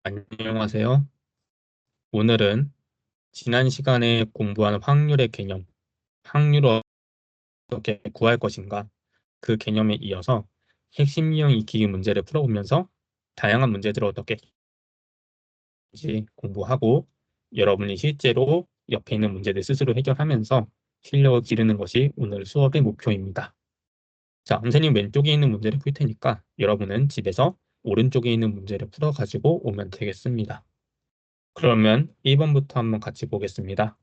안녕하세요. 오늘은 지난 시간에 공부한 확률의 개념, 확률을 어떻게 구할 것인가, 그 개념에 이어서 핵심 유형 익히기 문제를 풀어보면서 다양한 문제들을 어떻게 공부하고 여러분이 실제로 옆에 있는 문제들 스스로 해결하면서 실력을 기르는 것이 오늘 수업의 목표입니다. 자, 선생님 왼쪽에 있는 문제를 풀 테니까 여러분은 집에서 오른쪽에 있는 문제를 풀어가지고 오면 되겠습니다. 그러면 1번부터 한번 같이 보겠습니다.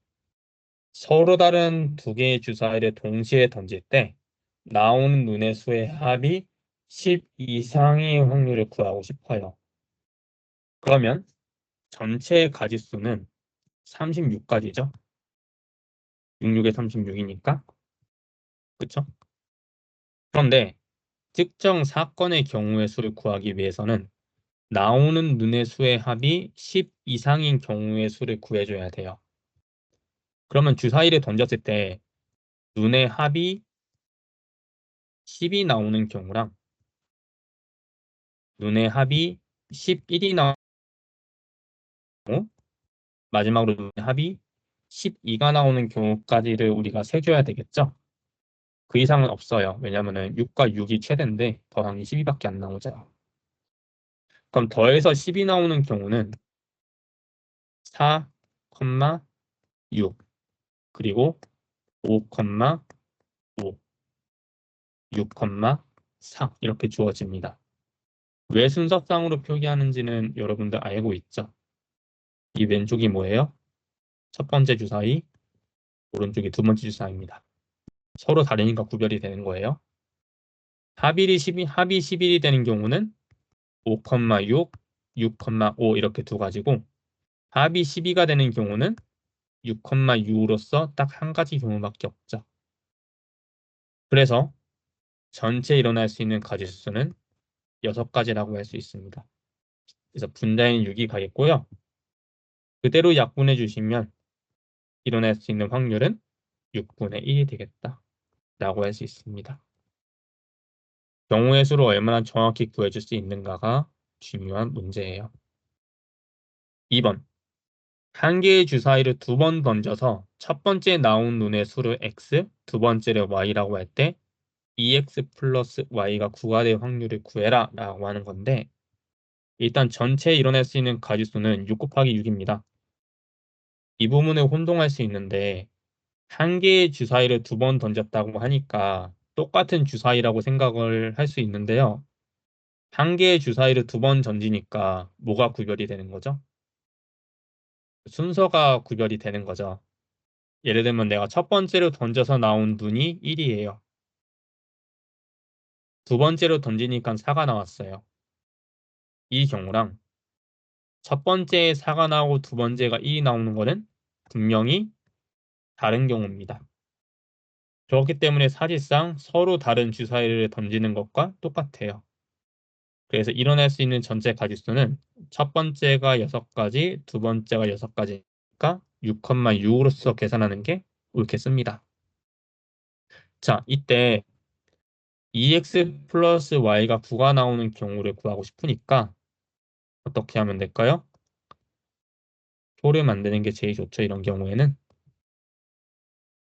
서로 다른 두 개의 주사위를 동시에 던질 때 나오는 눈의 수의 합이 10 이상의 확률을 구하고 싶어요. 그러면 전체 가지수는 36가지죠. 66에 36이니까. 그쵸? 그런데 특정 사건의 경우의 수를 구하기 위해서는 나오는 눈의 수의 합이 10 이상인 경우의 수를 구해줘야 돼요. 그러면 주사위를 던졌을 때 눈의 합이 10이 나오는 경우랑 눈의 합이 11이 나오고 마지막으로 눈의 합이 12가 나오는 경우까지를 우리가 세줘야 되겠죠? 그 이상은 없어요. 왜냐면은 6과 6이 최대인데 더하기 12밖에 안 나오죠. 그럼 더해서 10이 나오는 경우는 4, 6 그리고 5, 5, 6, 4 이렇게 주어집니다. 왜 순서상으로 표기하는지는 여러분들 알고 있죠? 이 왼쪽이 뭐예요? 첫 번째 주사위, 오른쪽이 두 번째 주사위입니다. 서로 다르니까 구별이 되는 거예요. 합이 11이 되는 경우는 5, 6, 6, 5 이렇게 두 가지고 합이 12가 되는 경우는 6, 6으로서 딱 한 가지 경우밖에 없죠. 그래서 전체 일어날 수 있는 가지수는 6가지라고 할 수 있습니다. 그래서 분자인 6이 가겠고요. 그대로 약분해 주시면 일어날 수 있는 확률은 6분의 1이 되겠다. 라고 할 수 있습니다. 경우의 수를 얼마나 정확히 구해줄 수 있는가가 중요한 문제예요. 2번. 한 개의 주사위를 두 번 던져서 첫 번째 나온 눈의 수를 x, 두 번째를 y라고 할 때 2x 플러스 y가 9가 될 확률을 구해라 라고 하는 건데 일단 전체 일어날 수 있는 가지수는 6 곱하기 6입니다. 이 부분을 혼동할 수 있는데 한 개의 주사위를 두 번 던졌다고 하니까 똑같은 주사위라고 생각을 할 수 있는데요. 한 개의 주사위를 두 번 던지니까 뭐가 구별이 되는 거죠? 순서가 구별이 되는 거죠. 예를 들면 내가 첫 번째로 던져서 나온 눈이 1이에요. 두 번째로 던지니까 4가 나왔어요. 이 경우랑 첫 번째에 4가 나오고 두 번째가 1이 나오는 거는 분명히 다른 경우입니다. 그렇기 때문에 사실상 서로 다른 주사위를 던지는 것과 똑같아요. 그래서 일어날 수 있는 전체 가지수는 첫 번째가 6가지, 두 번째가 6가지니까 6,6으로서 계산하는 게 옳겠습니다. 자, 이때 2x 플러스 y가 9가 나오는 경우를 구하고 싶으니까 어떻게 하면 될까요? 표를 만드는 게 제일 좋죠. 이런 경우에는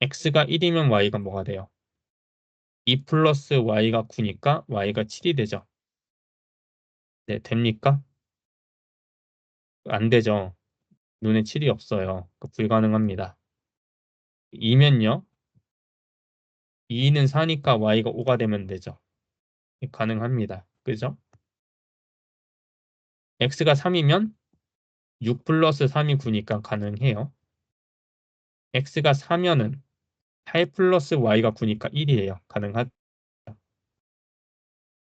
x가 1이면 y가 뭐가 돼요? 2 플러스 y가 9니까 y가 7이 되죠. 네, 됩니까? 안 되죠. 눈에 7이 없어요. 불가능합니다. 2면요? 2는 4니까 y가 5가 되면 되죠. 가능합니다. 그죠? x가 3이면 6 플러스 3이 9니까 가능해요. x가 4면은 8 플러스 y가 9니까 1이에요. 가능하죠.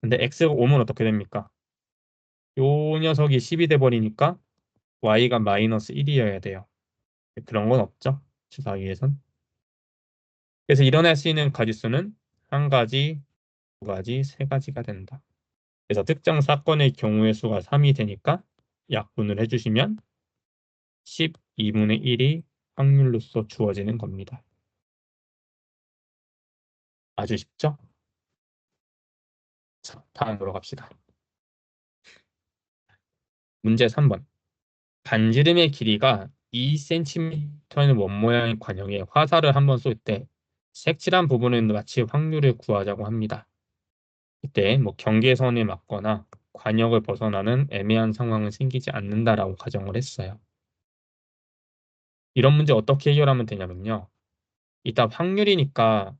근데 x가 5면 어떻게 됩니까? 요 녀석이 10이 돼버리니까 y가 마이너스 1이어야 돼요. 그런 건 없죠. 주사위에선. 그래서 일어날 수 있는 가지수는 한 가지, 두 가지, 세 가지가 된다. 그래서 특정 사건의 경우의 수가 3이 되니까 약분을 해주시면 12분의 1이 확률로서 주어지는 겁니다. 아주 쉽죠? 자, 다음으로 갑시다. 문제 3번. 반지름의 길이가 2cm인 원 모양의 관형에 화살을 한번 쏠 때 색칠한 부분은 마치 확률을 구하자고 합니다. 이때 뭐 경계선에 맞거나 관역을 벗어나는 애매한 상황은 생기지 않는다라고 가정을 했어요. 이런 문제 어떻게 해결하면 되냐면요. 일단 확률이니까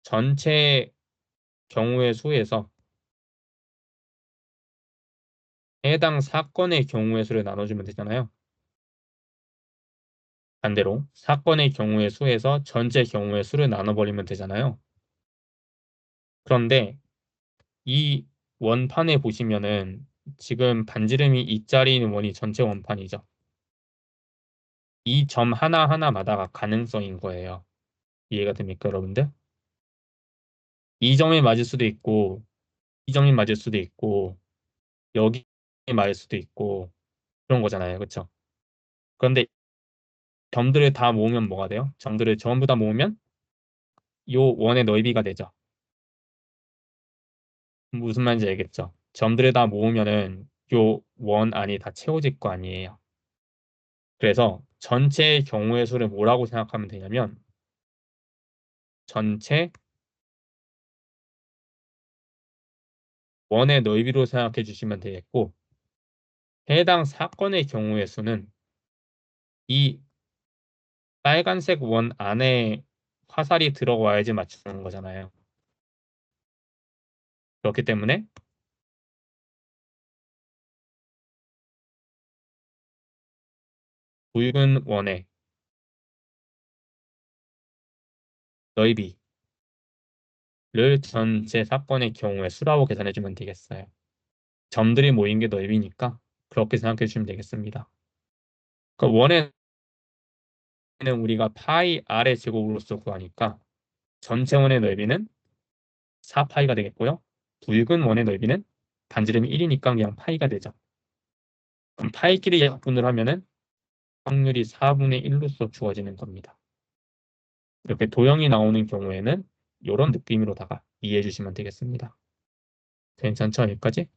전체 경우의 수에서 해당 사건의 경우의 수를 나눠주면 되잖아요. 반대로 사건의 경우의 수에서 전체 경우의 수를 나눠버리면 되잖아요. 그런데 이 원판에 보시면은 지금 반지름이 2짜리인 원이 전체 원판이죠. 이 점 하나하나마다가 가능성인 거예요. 이해가 됩니까, 여러분들? 이 점이 맞을 수도 있고, 이 점이 맞을 수도 있고, 여기 맞을 수도 있고, 그런 거잖아요. 그렇죠? 그런데 점들을 다 모으면 뭐가 돼요? 점들을 전부 다 모으면 요 원의 넓이가 되죠. 무슨 말인지 알겠죠? 점들을 다 모으면은 요 원 안이 다 채워질 거 아니에요. 그래서 전체 경우의 수를 뭐라고 생각하면 되냐면 전체 원의 넓이로 생각해 주시면 되겠고 해당 사건의 경우의 수는 이 빨간색 원 안에 화살이 들어와야지 맞추는 거잖아요. 그렇기 때문에 붉은 원의 넓이를 전체 사건의 경우의 수라고 계산해 주면 되겠어요. 점들이 모인 게 넓이니까 그렇게 생각해 주시면 되겠습니다. 그 원의 우리가 파이 r의 제곱으로서 구하니까 전체 원의 넓이는 4파이가 되겠고요. 붉은 원의 넓이는 반지름이 1이니까 그냥 파이가 되죠. 그럼 파이끼리 약분을 하면은 확률이 4분의 1로서 주어지는 겁니다. 이렇게 도형이 나오는 경우에는 이런 느낌으로다가 이해해 주시면 되겠습니다. 괜찮죠? 여기까지?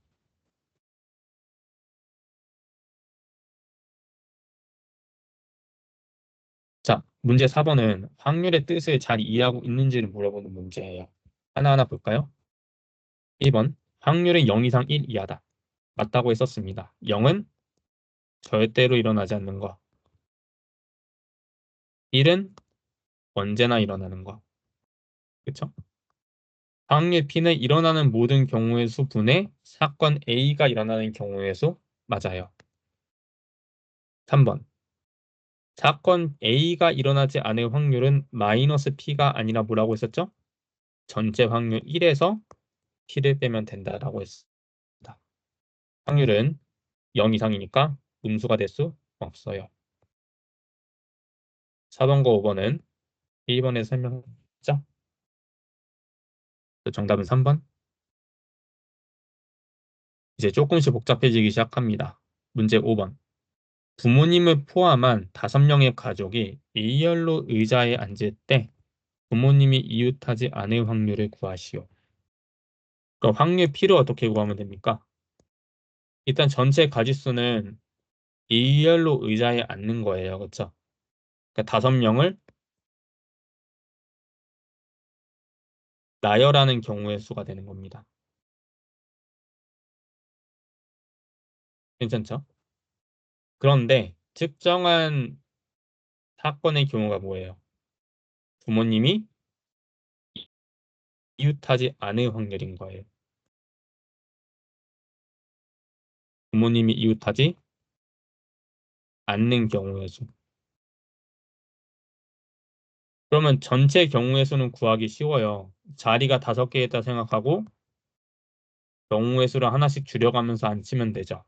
자, 문제 4번은 확률의 뜻을 잘 이해하고 있는지를 물어보는 문제예요. 하나하나 볼까요? 1번, 확률은 0 이상 1 이하다. 맞다고 했었습니다. 0은 절대로 일어나지 않는 거. 1은 언제나 일어나는 거. 그쵸? 확률 P는 일어나는 모든 경우의 수 분의 사건 A가 일어나는 경우의 수 맞아요. 3번. 사건 A가 일어나지 않을 확률은 마이너스 P가 아니라 뭐라고 했었죠? 전체 확률 1에서 P를 빼면 된다라고 했습니다. 확률은 0 이상이니까 음수가 될 수 없어요. 4번과 5번은 1번에 설명했죠? 정답은 3번. 이제 조금씩 복잡해지기 시작합니다. 문제 5번. 부모님을 포함한 5명의 가족이 A열로 의자에 앉을 때 부모님이 이웃하지 않을 확률을 구하시오. 그럼 확률 P를 어떻게 구하면 됩니까? 일단 전체 가짓수는 A열로 의자에 앉는 거예요. 그렇죠? 그러니까 5명을 나열하는 경우의 수가 되는 겁니다. 괜찮죠? 그런데 특정한 사건의 경우가 뭐예요? 부모님이 이웃하지 않을 확률인 거예요. 부모님이 이웃하지 않는 경우의 수. 그러면 전체 경우의 수는 구하기 쉬워요. 자리가 5개있다 생각하고 경우의 수를 하나씩 줄여가면서 안 치면 되죠.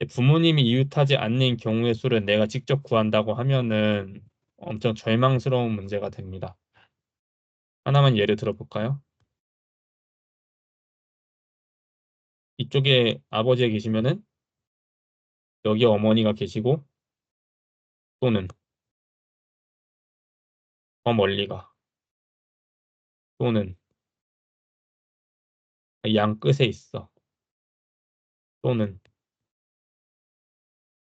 부모님이 이웃하지 않는 경우의 수를 내가 직접 구한다고 하면은 엄청 절망스러운 문제가 됩니다. 하나만 예를 들어볼까요? 이쪽에 아버지가 계시면은 여기 어머니가 계시고 또는 더 멀리가 또는 양 끝에 있어. 또는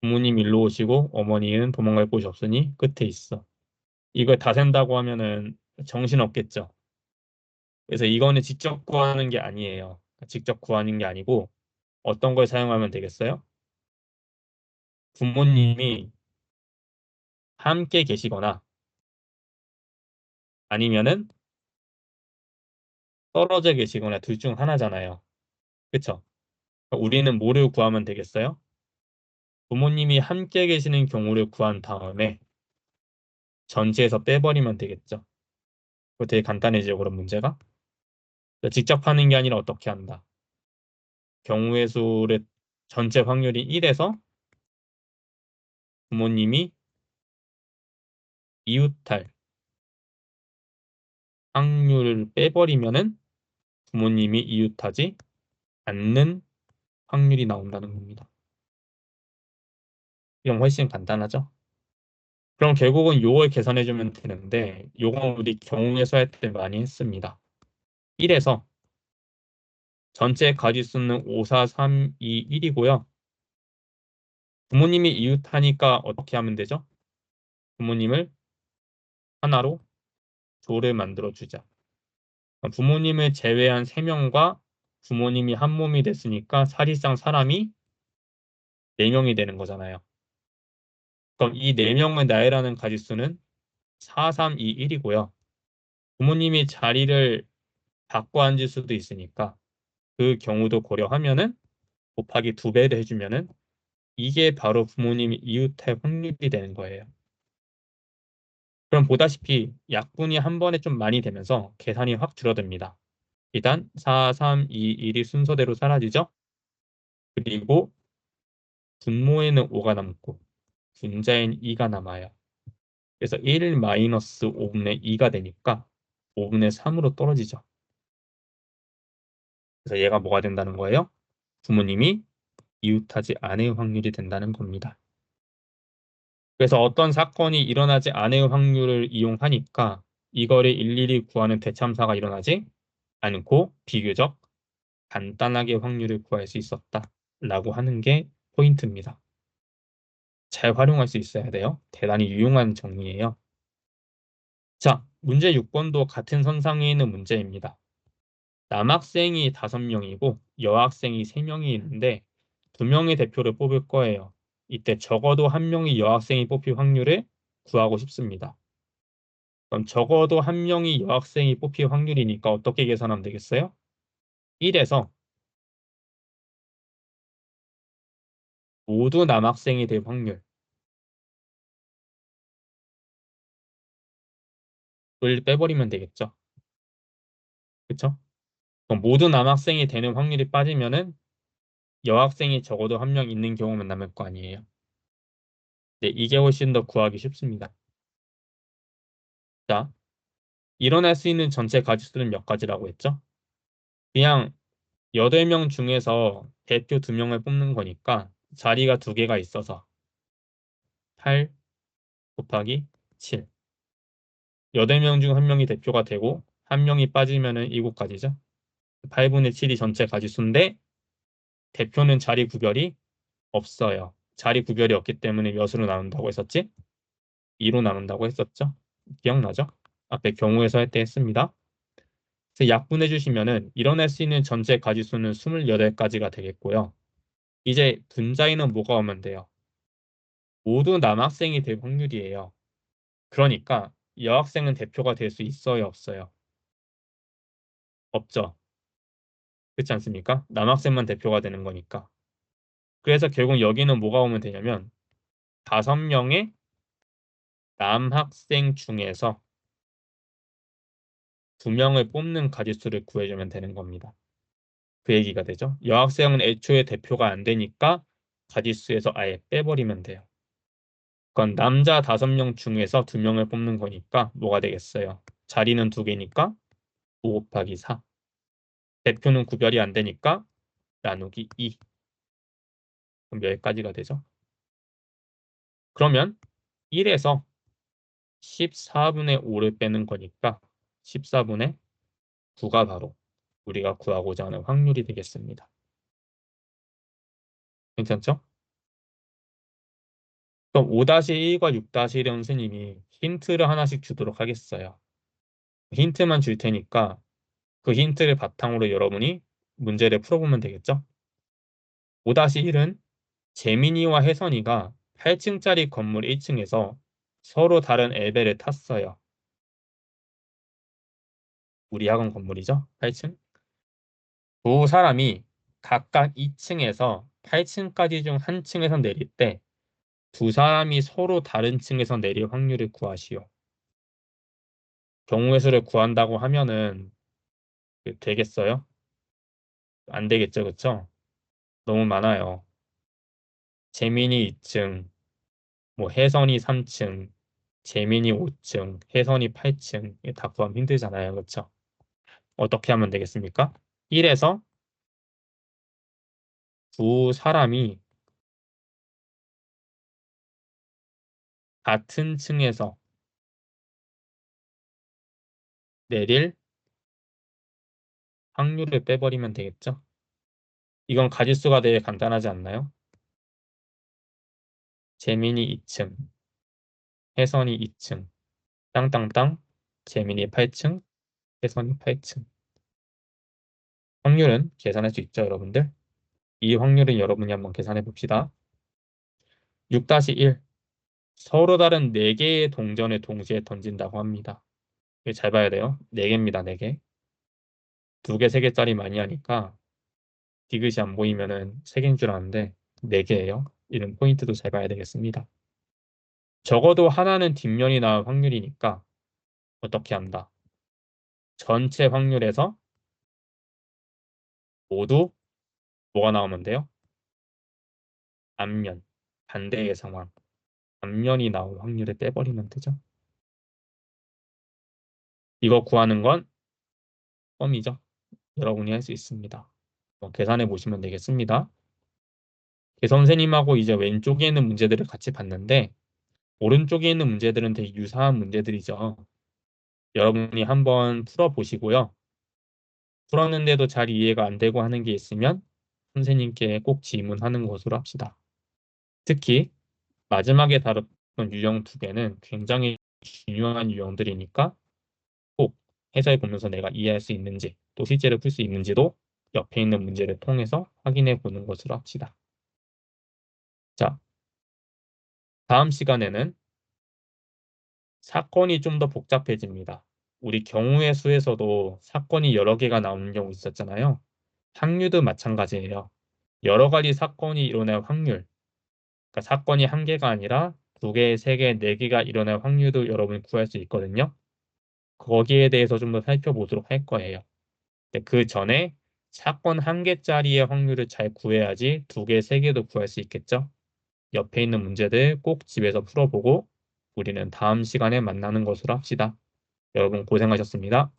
부모님 일로 오시고 어머니는 도망갈 곳이 없으니 끝에 있어. 이걸 다 센다고 하면은 정신없겠죠. 그래서 이거는 직접 구하는 게 아니에요. 직접 구하는 게 아니고 어떤 걸 사용하면 되겠어요? 부모님이 함께 계시거나 아니면은 떨어져 계시거나 둘 중 하나잖아요. 그쵸? 우리는 뭐를 구하면 되겠어요? 부모님이 함께 계시는 경우를 구한 다음에 전체에서 빼버리면 되겠죠. 그거 되게 간단해지죠, 그런 문제가. 직접 하는 게 아니라 어떻게 한다. 경우의 수를 전체 확률이 1에서 부모님이 이웃할 확률을 빼버리면은 부모님이 이웃하지 않는 확률이 나온다는 겁니다. 이건 훨씬 간단하죠? 그럼 결국은 요걸 계산해주면 되는데 요건 우리 경우의 수 할 때 많이 했습니다. 1에서 전체 가지수는 5, 4, 3, 2, 1이고요. 부모님이 이웃하니까 어떻게 하면 되죠? 부모님을 하나로 조를 만들어 주자. 부모님을 제외한 3명과 부모님이 한 몸이 됐으니까 사실상 사람이 4명이 되는 거잖아요. 그럼 이 4명의 나이라는 가지수는 4, 3, 2, 1이고요. 부모님이 자리를 바꿔 앉을 수도 있으니까 그 경우도 고려하면은 곱하기 2배를 해주면은 이게 바로 부모님이 이웃할 확률이 되는 거예요. 그럼 보다시피 약분이 한 번에 좀 많이 되면서 계산이 확 줄어듭니다. 일단 4, 3, 2, 1이 순서대로 사라지죠? 그리고 분모에는 5가 남고 분자에는 2가 남아요. 그래서 1 마이너스 5분의 2가 되니까 5분의 3으로 떨어지죠. 그래서 얘가 뭐가 된다는 거예요? 부모님이 이웃하지 않을 확률이 된다는 겁니다. 그래서 어떤 사건이 일어나지 않을 확률을 이용하니까 이거를 일일이 구하는 대참사가 일어나지 않고 비교적 간단하게 확률을 구할 수 있었다라고 하는 게 포인트입니다. 잘 활용할 수 있어야 돼요. 대단히 유용한 정리예요. 자, 문제 6번도 같은 선상에 있는 문제입니다. 남학생이 5명이고 여학생이 3명이 있는데 2명의 대표를 뽑을 거예요. 이때 적어도 1명이 여학생이 뽑힐 확률을 구하고 싶습니다. 그럼 적어도 1명이 여학생이 뽑힐 확률이니까 어떻게 계산하면 되겠어요? 1에서 모두 남학생이 될 확률을 빼버리면 되겠죠. 그쵸? 그럼 모두 남학생이 되는 확률이 빠지면은 여학생이 적어도 1명 있는 경우만 남을 거 아니에요. 네, 이게 훨씬 더 구하기 쉽습니다. 자, 일어날 수 있는 전체 가지수는 몇 가지라고 했죠? 그냥 8명 중에서 대표 2명을 뽑는 거니까 자리가 2개가 있어서 8 곱하기 7. 8명 중 1명이 대표가 되고 1명이 빠지면은 7가지죠. 8분의 7이 전체 가지수인데 대표는 자리 구별이 없어요. 자리 구별이 없기 때문에 몇으로 나눈다고 했었지? 2로 나눈다고 했었죠? 기억나죠? 앞에 경우에서 할 때 했습니다. 그래서 약분해 주시면은 일어날 수 있는 전체 가지수는 28가지가 되겠고요. 이제 분자에는 뭐가 오면 돼요? 모두 남학생이 될 확률이에요. 그러니까 여학생은 대표가 될 수 있어요, 없어요? 없죠. 그렇지 않습니까? 남학생만 대표가 되는 거니까. 그래서 결국 여기는 뭐가 오면 되냐면 5명의 남학생 중에서 2명을 뽑는 가지수를 구해주면 되는 겁니다. 그 얘기가 되죠. 여학생은 애초에 대표가 안 되니까 가지수에서 아예 빼버리면 돼요. 그건 남자 5명 중에서 2명을 뽑는 거니까 뭐가 되겠어요? 자리는 2개니까 5 곱하기 4. 대표는 구별이 안 되니까 나누기 2. 그럼 몇 가지가 되죠? 그러면 1에서 14분의 5를 빼는 거니까 14분의 9가 바로 우리가 구하고자 하는 확률이 되겠습니다. 괜찮죠? 그럼 5-1과 6-1은 선생님이 힌트를 하나씩 주도록 하겠어요. 힌트만 줄 테니까 그 힌트를 바탕으로 여러분이 문제를 풀어보면 되겠죠? 5-1은 재민이와 혜선이가 8층짜리 건물 1층에서 서로 다른 엘베를 탔어요. 우리 학원 건물이죠? 8층. 두 사람이 각각 2층에서 8층까지 중 한 층에서 내릴 때 두 사람이 서로 다른 층에서 내릴 확률을 구하시오. 경우의 수를 구한다고 하면은 되겠어요? 안 되겠죠, 그쵸? 너무 많아요. 재민이 2층, 뭐 혜선이 3층, 재민이 5층, 혜선이 8층. 다 구하면 힘들잖아요, 그쵸? 어떻게 하면 되겠습니까? 1에서 두 사람이 같은 층에서 내릴 확률을 빼버리면 되겠죠? 이건 가짓수가 되게 간단하지 않나요? 재민이 2층, 혜선이 2층, 땅땅땅, 재민이 8층, 혜선이 8층. 확률은 계산할 수 있죠, 여러분들? 이 확률은 여러분이 한번 계산해 봅시다. 6-1. 서로 다른 4개의 동전을 동시에 던진다고 합니다. 이거 잘 봐야 돼요. 4개입니다, 4개. 2개, 3개짜리 많이 하니까 디귿이 안 보이면은 3개인 줄 아는데 4개예요. 이런 포인트도 잘 봐야 되겠습니다. 적어도 하나는 뒷면이 나올 확률이니까 어떻게 한다? 전체 확률에서 모두 뭐가 나오면 돼요? 앞면, 반대의 상황. 앞면이 나올 확률을 빼버리면 되죠. 이거 구하는 건 껌이죠. 여러분이 할 수 있습니다. 계산해 보시면 되겠습니다. 선생님하고 이제 왼쪽에 있는 문제들을 같이 봤는데 오른쪽에 있는 문제들은 되게 유사한 문제들이죠. 여러분이 한번 풀어보시고요. 풀었는데도 잘 이해가 안 되고 하는 게 있으면 선생님께 꼭 질문하는 것으로 합시다. 특히 마지막에 다뤘던 유형 2개는 굉장히 중요한 유형들이니까 꼭 해설해 보면서 내가 이해할 수 있는지 또 실제로 풀 수 있는지도 옆에 있는 문제를 통해서 확인해 보는 것으로 합시다. 자, 다음 시간에는 사건이 좀 더 복잡해집니다. 우리 경우의 수에서도 사건이 여러 개가 나오는 경우 있었잖아요. 확률도 마찬가지예요. 여러 가지 사건이 일어날 확률, 그러니까 사건이 한 개가 아니라 2개, 3개, 4개가 일어날 확률도 여러분이 구할 수 있거든요. 거기에 대해서 좀 더 살펴보도록 할 거예요. 근데 그 전에 사건 한 개짜리의 확률을 잘 구해야지 2개, 3개도 구할 수 있겠죠. 옆에 있는 문제들 꼭 집에서 풀어보고 우리는 다음 시간에 만나는 것으로 합시다. 여러분 고생하셨습니다.